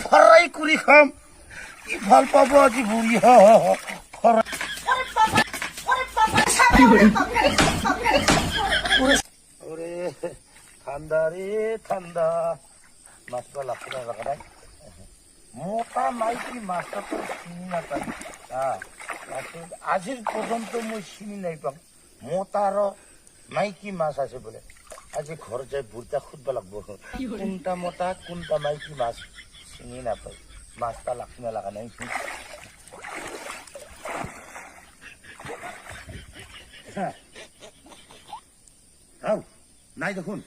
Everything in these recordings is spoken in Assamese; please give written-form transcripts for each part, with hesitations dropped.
ফৰাই কৰি খাম কি ভাল পাব আজি বুঢ়ী ফৰাই ওরে ঠান্ডা রে ঠান্ডা মাছটা লাগছে না জায়গাটায় মোটা মাইকি মাছটা তো চিনি না পাই আজির পর্যন্ত মই চিনি নাই পাম মোটা আর মাইকি মাছ আছে বলে আজি ঘর যাই বুড়টা খুঁজবা লাগবো কোনটা মোটা কোনটা মাইকি মাছ চিনি না পাই মাছটা লাগছে না লাগা নাই নাই দেখুন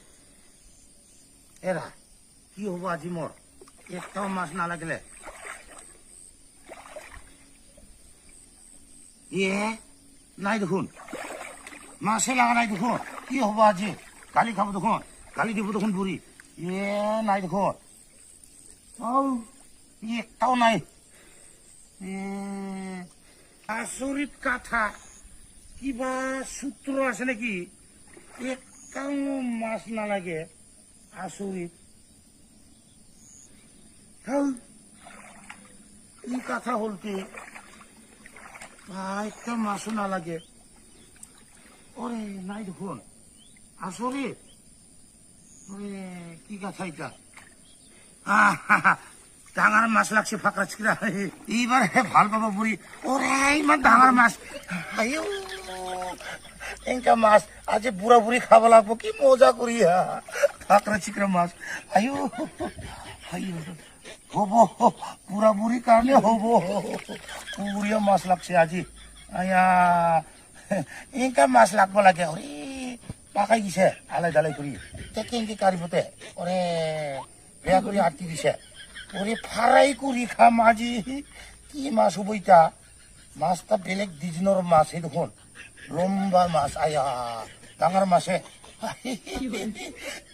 এরা কি হবো আজি মোর একটাও মাছ না লাগলে নাই দেখুন মাছে লাগা নাই দেখুন কি হবো আজি কালি খাবো দেখুন কালি দিব দেখুন বুড়ি নাই দেখুন একটাও নাই আচৰিত কথা কিবা সূত্ৰ আছে নাকি একটাও মাছ নালাগে আচৰিত কি কথা হল কি একটা মাছও নালাগে ওৰে নাই দেখুন আচৰিত কি কথা এটা ডাঙৰ মাছ লাগছে ফাঁকৰা চিকৰা এইবাৰ ভাল পাবো বুড়ি ওৰে ইমান ডাঙৰ মাছ এনেকা মাছ আজি বুড়া বুড়ি খাব লাগবো কি মজা করি ফাঁকরা চিকরা মাছ হব বুড়া বুড়ি কারণে হব বুড়িয়া মাছ লাগছে আজি এনেকা মাছ লাগবো লাগে ওরে পাকাই দিছে আলাই দালাই করি কেনকে কারিবতে ওরে বেয়া করে আটকি দিছে ওরে ফারাই করি খাম আজি কি মাছ হবো এটা মাছটা বেলেগ ডিজনের মাছ এই দেখুন লম্বা মাছ ডাঙর মাছে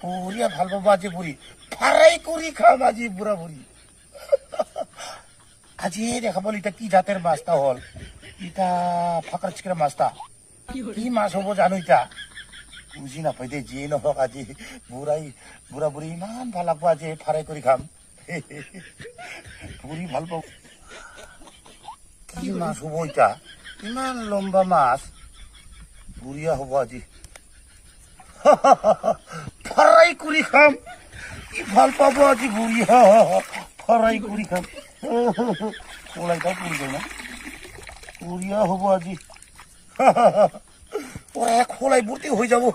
বুড়িয়া ভাল পাবো আজি বুড়ি ফারাই করি খাম আজি বুড়া বুড়ি আজি দেখা বল এটা কি জাতের মাছটা হল এটা ফাঁকরা চিকরা মাছটা কি মাছ হবো জানো এটা বুঝি নাপাই দে যে নহক আজি বুড়া বুড়ি ইমান ভাল লাগবো আজি ফারাই করি খাম বুড়ি ভাল পাব কি মাছ হবো এটা ইমান লম্বা মাছ বুড়িয়া হবো আজি ফরাই করি খাম কি ভাল পাব আজি বুড়িয়া ফরাই করি খাম ওলাইটা পড়ি যায় না বুড়িয়া হবো আজি ওরা এক খোলাই ভর্তি হয়ে যাবো